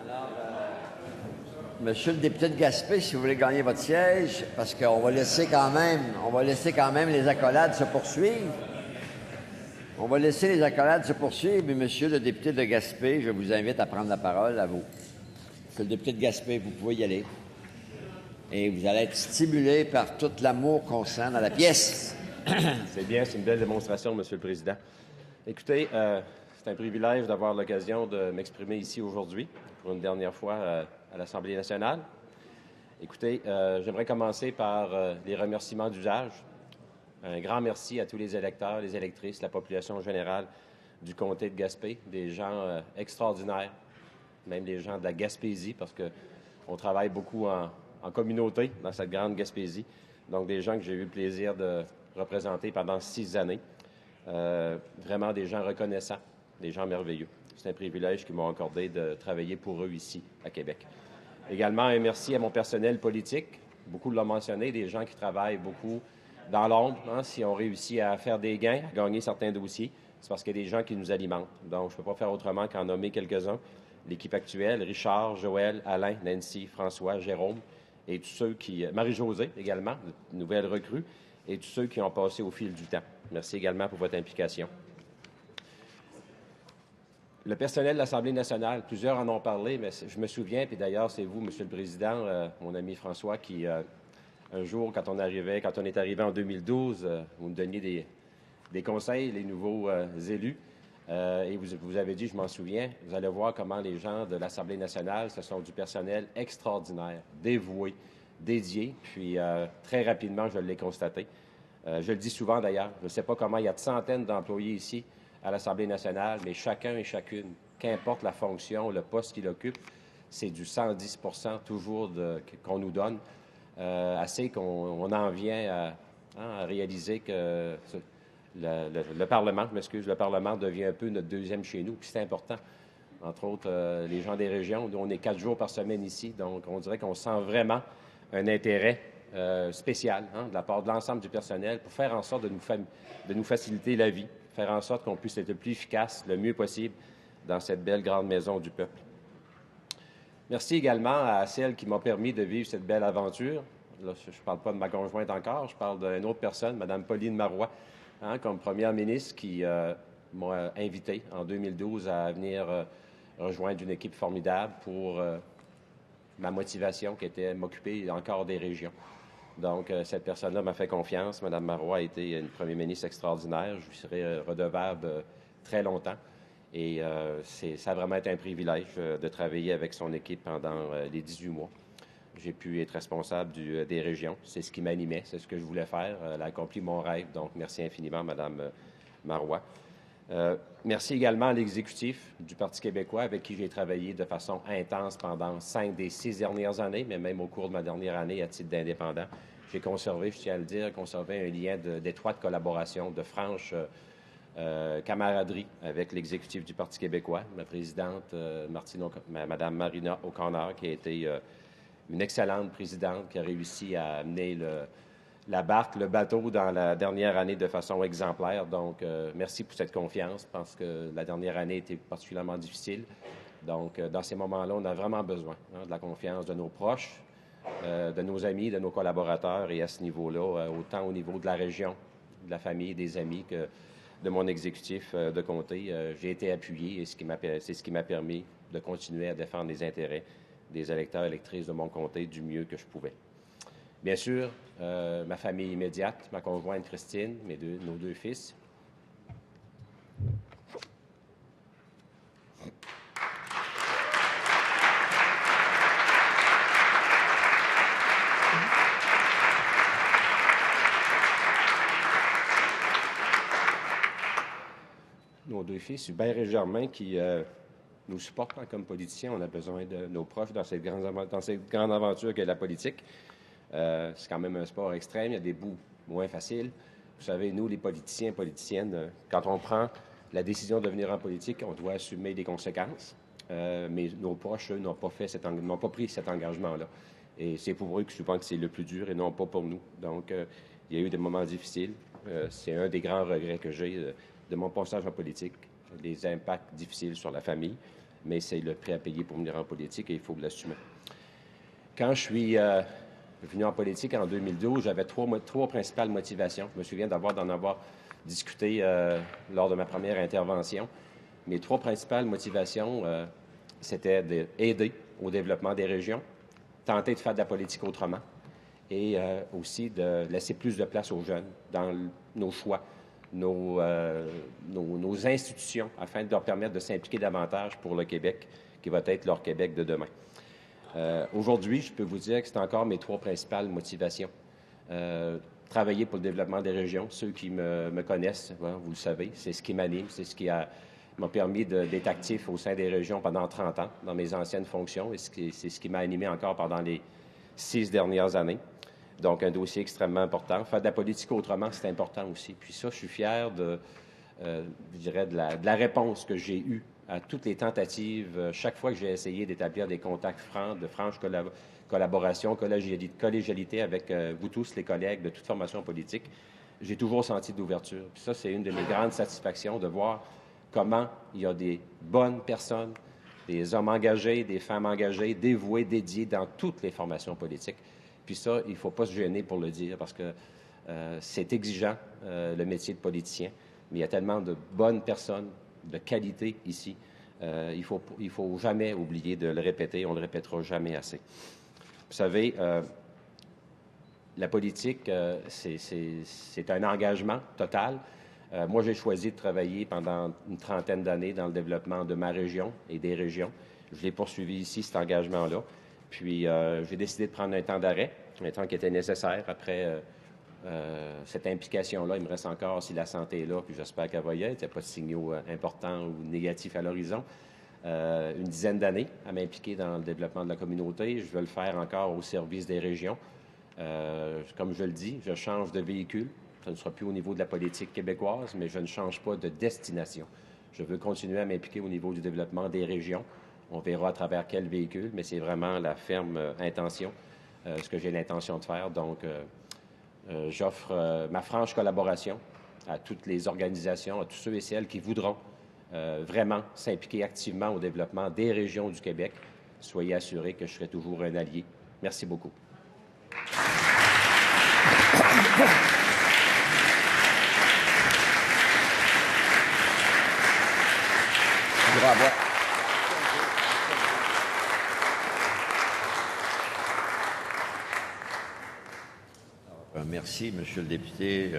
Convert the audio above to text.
Alors, Monsieur le député de Gaspé, si vous voulez gagner votre siège, parce qu'on va laisser quand même les accolades se poursuivre. On va laisser les accolades se poursuivre, mais Monsieur le député de Gaspé, je vous invite à prendre la parole à vous. Monsieur le député de Gaspé, vous pouvez y aller. Et vous allez être stimulé par tout l'amour qu'on sent dans la pièce. C'est bien, c'est une belle démonstration, Monsieur le Président. Écoutez, c'est un privilège d'avoir l'occasion de m'exprimer ici aujourd'hui, pour une dernière fois à l'Assemblée nationale. Écoutez, j'aimerais commencer par les remerciements d'usage. Un grand merci à tous les électeurs, les électrices, la population générale du comté de Gaspé, des gens extraordinaires, même des gens de la Gaspésie, parce qu'on travaille beaucoup en communauté dans cette grande Gaspésie. Donc, des gens que j'ai eu le plaisir de représenter pendant 6 années. Vraiment des gens reconnaissants, des gens merveilleux. C'est un privilège qu'ils m'ont accordé de travailler pour eux ici, à Québec. Également, un merci à mon personnel politique. Beaucoup l'ont mentionné, des gens qui travaillent beaucoup dans l'ombre. Si on réussit à faire des gains, à gagner certains dossiers, c'est parce qu'il y a des gens qui nous alimentent. Donc, je ne peux pas faire autrement qu'en nommer quelques-uns. L'équipe actuelle, Richard, Joël, Alain, Nancy, François, Jérôme, et tous ceux qui... Marie-Josée également, nouvelle recrue, et tous ceux qui ont passé au fil du temps. Merci également pour votre implication. Le personnel de l'Assemblée nationale, plusieurs en ont parlé, mais je me souviens, puis d'ailleurs, c'est vous, Monsieur le Président, mon ami François, qui, un jour, quand on est arrivé en 2012, vous me donniez des conseils, les nouveaux élus, et vous avez dit, je m'en souviens, vous allez voir comment les gens de l'Assemblée nationale, ce sont du personnel extraordinaire, dévoué, dédié, puis très rapidement, je l'ai constaté. Je le dis souvent d'ailleurs, je ne sais pas comment il y a de centaines d'employés ici à l'Assemblée nationale, mais chacun et chacune, qu'importe la fonction, le poste qu'il occupe, c'est du 110 toujours qu'on nous donne, assez qu'on en vient à réaliser que le Parlement, le Parlement devient un peu notre deuxième chez nous, puis c'est important. Entre autres, les gens des régions, on est 4 jours par semaine ici, donc on dirait qu'on sent vraiment un intérêt spécial de la part de l'ensemble du personnel pour faire en sorte de nous faciliter la vie, faire en sorte qu'on puisse être le plus efficace, le mieux possible dans cette belle grande maison du peuple. Merci également à celle qui m'a permis de vivre cette belle aventure. Là, je ne parle pas de ma conjointe encore, je parle d'une autre personne, Mme Pauline Marois, comme première ministre, qui m'a invité en 2012 à venir rejoindre une équipe formidable pour ma motivation qui était m'occuper encore des régions. Donc, cette personne-là m'a fait confiance. Mme Marois a été une première ministre extraordinaire. Je lui serai redevable très longtemps. Et ça a vraiment été un privilège de travailler avec son équipe pendant les 18 mois. J'ai pu être responsable des régions. C'est ce qui m'animait, c'est ce que je voulais faire. Elle a accompli mon rêve. Donc, merci infiniment, Mme Marois. Merci également à l'exécutif du Parti québécois avec qui j'ai travaillé de façon intense pendant 5 des 6 dernières années, mais même au cours de ma dernière année à titre d'indépendant. J'ai conservé, je tiens à le dire, un lien d'étroite collaboration, de franche camaraderie avec l'exécutif du Parti québécois, ma présidente Mme Marina O'Connor, qui a été une excellente présidente, qui a réussi à amener la barque, le bateau dans la dernière année de façon exemplaire. Donc, merci pour cette confiance. Je pense que la dernière année était particulièrement difficile. Donc, dans ces moments-là, on a vraiment besoin de la confiance de nos proches, de nos amis, de nos collaborateurs. Et à ce niveau-là, autant au niveau de la région, de la famille, des amis, que de mon exécutif de comté, j'ai été appuyé et c'est ce qui m'a permis de continuer à défendre les intérêts des électeurs et électrices de mon comté du mieux que je pouvais. Bien sûr, ma famille immédiate, ma conjointe Christine, nos 2 fils. Nos 2 fils, Hubert et Germain, qui nous supportent comme politiciens. On a besoin de nos proches dans cette grande aventure qu'est la politique. C'est quand même un sport extrême. Il y a des bouts moins faciles. Vous savez, nous, les politiciens, politiciennes, quand on prend la décision de venir en politique, on doit assumer les conséquences. Mais nos proches, eux, n'ont pas pris cet engagement-là. Et c'est pour eux que souvent que c'est le plus dur et non pas pour nous. Donc, il y a eu des moments difficiles. C'est un des grands regrets que j'ai de mon passage en politique, des impacts difficiles sur la famille. mais c'est le prix à payer pour venir en politique et il faut l'assumer. Quand je suis venu en politique en 2012, j'avais trois principales motivations. Je me souviens d'en avoir discuté lors de ma première intervention. Mes trois principales motivations, c'était d'aider au développement des régions, tenter de faire de la politique autrement et aussi de laisser plus de place aux jeunes dans nos choix, nos institutions, afin de leur permettre de s'impliquer davantage pour le Québec, qui va être leur Québec de demain. Aujourd'hui, je peux vous dire que c'est encore mes trois principales motivations. Travailler pour le développement des régions. Ceux qui me connaissent, vous le savez, c'est ce qui m'anime, c'est ce qui m'a permis d'être actif au sein des régions pendant 30 ans, dans mes anciennes fonctions, et c'est ce qui m'a animé encore pendant les 6 dernières années. Donc, un dossier extrêmement important. Faire de la politique autrement, c'est important aussi. Puis ça, je suis fier je dirais, de la réponse que j'ai eue à toutes les tentatives, chaque fois que j'ai essayé d'établir des contacts francs, de franche collaboration, collégialité avec vous tous, les collègues de toute formation politique. J'ai toujours senti de l'ouverture. Puis ça, c'est une de mes grandes satisfactions, de voir comment il y a des bonnes personnes, des hommes engagés, des femmes engagées, dévoués, dédiés dans toutes les formations politiques. Puis ça, il ne faut pas se gêner pour le dire parce que c'est exigeant, le métier de politicien, mais il y a tellement de bonnes personnes, de qualité ici. Il faut jamais oublier de le répéter, on ne le répétera jamais assez. Vous savez, la politique, c'est un engagement total. Moi, j'ai choisi de travailler pendant une trentaine d'années dans le développement de ma région et des régions. Je l'ai poursuivi ici, cet engagement-là. Puis, j'ai décidé de prendre un temps d'arrêt, un temps qui était nécessaire après cette implication-là. Il me reste encore, si la santé est là, puis j'espère qu'elle va y être. Il n'y a pas de signaux importants ou négatifs à l'horizon. Une dizaine d'années à m'impliquer dans le développement de la communauté. Je veux le faire encore au service des régions. Comme je le dis, je change de véhicule. Ça ne sera plus au niveau de la politique québécoise, mais je ne change pas de destination. Je veux continuer à m'impliquer au niveau du développement des régions. On verra à travers quel véhicule, mais c'est vraiment la ferme intention, ce que j'ai l'intention de faire. Donc, j'offre ma franche collaboration à toutes les organisations, à tous ceux et celles qui voudront vraiment s'impliquer activement au développement des régions du Québec. Soyez assurés que je serai toujours un allié. Merci beaucoup. Merci, Monsieur le député.